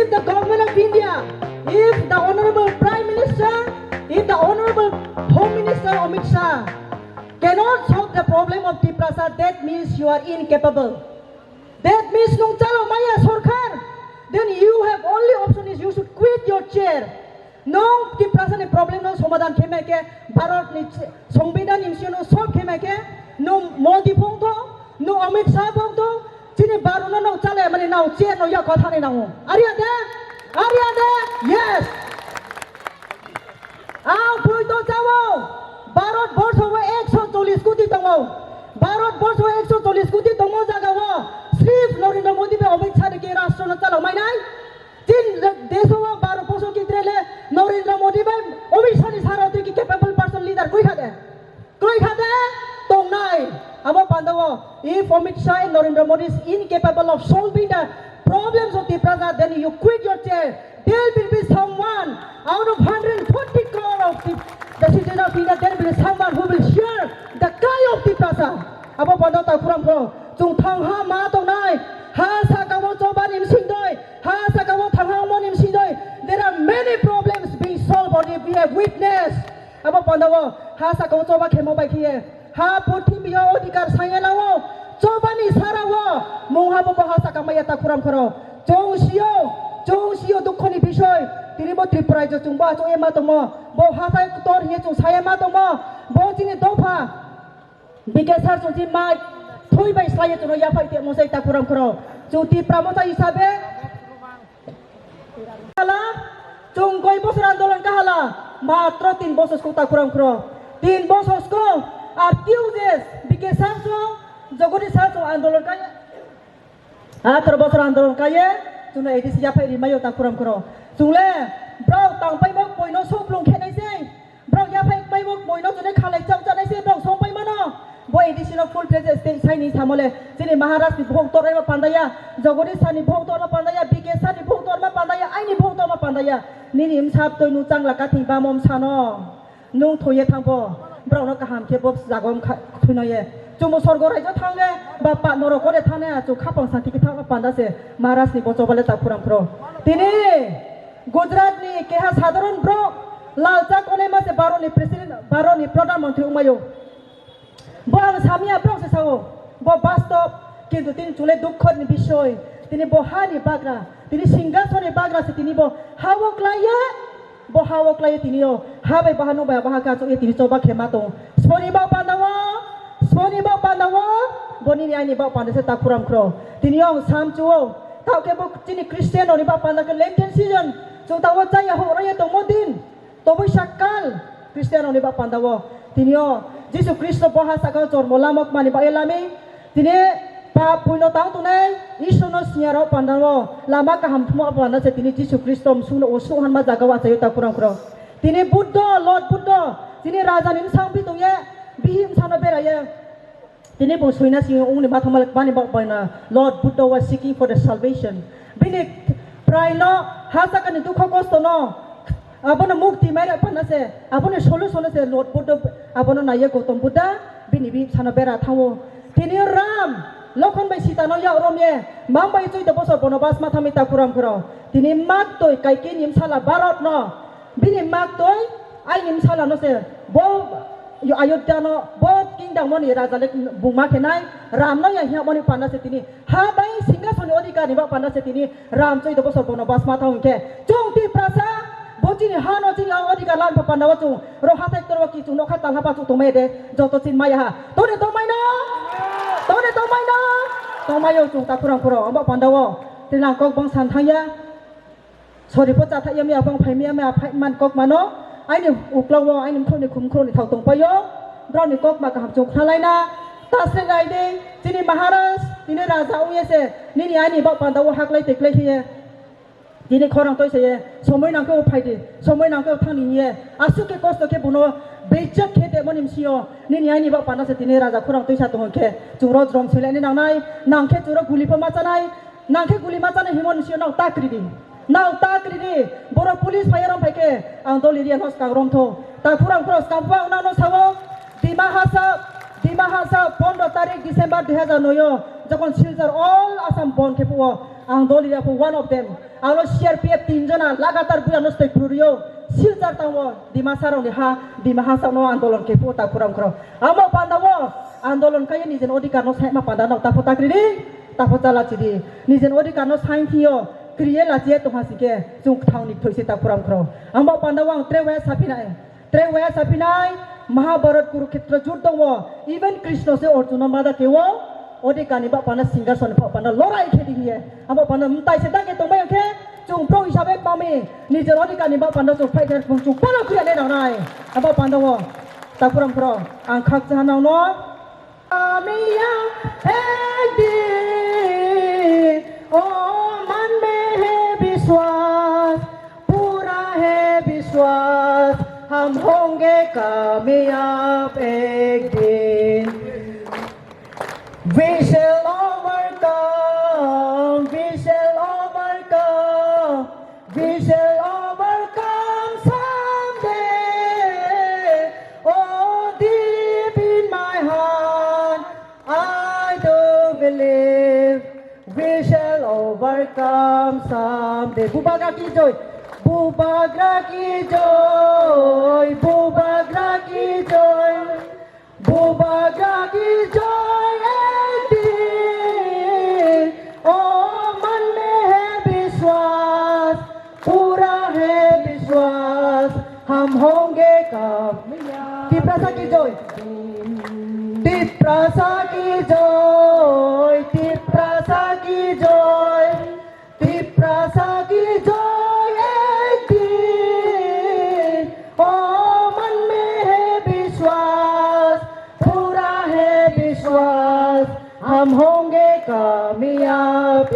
if the government of India, if the Honorable Prime Minister, if the Honorable Home Minister Amit Shah cannot solve the problem of Tiprasa, that means you are incapable. That means nung chalo maya sarkar. Then you have only option is you should quit your chair. Nung Tiprasa ni problem no somadan khemeke Bharat ni সংবিধান ইমসি no solve khemeke no Modi phong to no Amit Shah phong to chini baru no chale mane now chair no ya kotha ni nau. Arya de yes. Ang pui to jawo. Bharat borso wa 140 কোটি tongo. Bharat borso 140 কোটি tongo jaga wo. Srif Narendra Modi pe Amit Shah ke rashtra no chalo mai nai. Tin desho wa 12 বছর ki trele Narendra Modi pe Amit Shah ni sara tu ki capable person leader koi khade tong nai. Amo pandawo if Amit Shah and Narendra Modi is incapable of solving the problems of Tiprasa, then you quit your chair. There will be someone out of 140 crore of the citizens of India. There will be someone who will share the cry of Tiprasa. Abo pandawo ta kuram ko chung thang ha ma tong nai ha sa ka wo choban im sing doi ha sa ka wo thang ha mon im sing doi. There are many problems being solved already. We have witnessed. Abo pandawo ha sa ka wo choba khemo bai khiye ha puthi biyo odikar sangelawo chobani sarawo mongha bo ha sa ka maya ta kuram koro Jongsiyo dukhoni bishoy tini bo Tripura jo chungba cho ema tomo bo ha sai tor he chung saya ma tomo bo chini dofa bikesar chung ji ma thoi bai sai cho ya phai te mo sai ta kuram koro chu Tripura mo ta hisabe hala chung koi bosor andolan ka hala matro 3 বছর ko ta kuram koro 3 বছর ko artiuses bikesar cho jogori sa cho andolan ka 18 বছর andolan ka ye chúng này thì sẽ phải đi mấy ta kuram koro chúng le bro tang pai bok moi no sop long khe nai se bro ya pai pai bok moi no chúng này khalai chang chang nai se bro sop pai mano bo additional full president state sai ni thamole jini maharashtra ni bhong torai ma pandaya jogori sani bhong tor ma pandaya bk sani bhong tor ma pandaya ai ni bhong tor ma pandaya ni nim sap toi nu chang la ka thi ba mom sano nung thoye thangbo bro no ka ham khe bob jagom thuino ye Cuma sorgo raja thangge bapak noroko de thane acu kapang santi kita panda se maras ni boco bale tak kurang pro. Tini Gujarat ni keha sadaron bro lalcak oleh mas baru ni presiden baru ni perdana menteri umayo. Bang samia bro se sawo bo bastop kintu tin chule dukhor ni bishoy tini bo hani bagra tini singgasone bagra se tini bo hawok laya tini yo habai bahanu ba bahaka cu tini coba khemato sponi ba pandawa Sponi bau pandawo, boni ni ani bau pandai se tak kuram kro. Tini yang sam cuo, tau ke buk cini Christian oni bau pandai ke lenten season. Cung tau caya ho raya to modin, to bui sakal Christian oni bau pandawo. Tini yo, Yesus Kristus bahasa kau cor molamok mani bau elami. Tini pa puino tau tu nai, Isu no siaro pandawo. Lama kaham semua pandai se tini Yesus Kristus suno usuhan ma jagawa sayo tak kuram kro. Tini Buddha, Lord Buddha, tini raja ni sang pitung ye. Bihim sana beraya. Tini pun suina sing ung ni bathamal bani bakbaina. Lord Buddha was seeking for the salvation. Bini pray no hasa kan dukha kosto no. Abono mukti mera panase. Abono solution se Lord Buddha abono naya Gautam Buddha bini bi sana bera thawo. Tini Ram lokon bai sita no ya romye. Mam bai chui de bosor bono bas mathami ta kuram kuro. Tini mak toy kai kin yim sala barat no. Bini mak toy ai yim sala no se. Bo yo Ayodhya no both kingdom moni raja lek buma kenai ram no ya hia moni panda se tini ha bai singgasone odikar ni ba panda se tini ram choi do bosor bono bas ma thong ke chung Tiprasa bochi ni ha no ching odikar lan panda wa chung ro ha thai tor ki chung no kha tang ha pa chu to me de joto chin maya ha to mai no to mai yo chung ta kurang kuro amba panda wo tinang kok bang san thang ya sorry po cha thai ya bang phai mi ma phai man kok ma no ai ni uklawo ai ni khon ni khum khon ni thau tong payo bro ni kok ma ka ham chok thalai na ta se ngai de chini Maharashtra tini raja uye se ni ai ni ba panda wo hak lai tek lai hiye tini khorang toi se ye somoi nang ko phai de somoi nang ko thang ni ye asu ke kosto ke buno bejak ke te monim sio ni ai ni ba panda se tini raja khorang toi sa tong ke churo drom sile ni nang nai nang ke churo guli pa ma chanai nang ke guli ma chanai himon sio nang takri di Now takri boro police payaram paike ang doliria nos kagrom tho ta kurang cross kampa una no sawo Dimahasa 15 তারিখ December 2009 যখন Silchar all Assam বন খেপুও ang doli ya one of them ang CRPF 3 jona lagatar bulan stoi prurio siljar tangwo di masarong di mahasano andolon ke puta kurang kro amo pandawo andolon kaya nijen odikar no sai ma pandano tapota kridi tapota la chidi nijen odikar no sain thiyo kriye la je to hasike jung thangni thoisi ta kurang kro amo pandawang trewe sapinai Mahabharat Kurukshetra जुद्ध दङ even Krishna से अर्जुन मादा केवो ओदे कानि बा पाना singer सन पाना लड़ाई खेदी हिए अब पाना मताइ से दागे तो मयखे जों प्रो हिसाबै पामे निजर ओदे कानि बा पाना जों फाइटर जों पाना खुयाले नाय अब पाना वो ताकुराम प्रो आं खाक जानाव न आमिया एकदिन ओ मन में है विश्वास पूरा है विश्वास हम होंगे कामयाब एक दिन We shall overcome, we shall overcome, we shall overcome someday. Oh, deep in my heart, I do believe we shall overcome someday. Bubaga ki joy, Bubagra ki joy, Bubagra ki joy, Bubagra ki joy एक दिन, ओ मन में है विश्वास, पूरा है विश्वास, हम होंगे कामयाब. तिप्रासा की joy, तिप्रासा की joy, तिप्रासा की joy, तिप्रासा की joy एक दिन, ओ मन में है विश्वास, पूरा है विश्वास, हम होंगे कामयाब.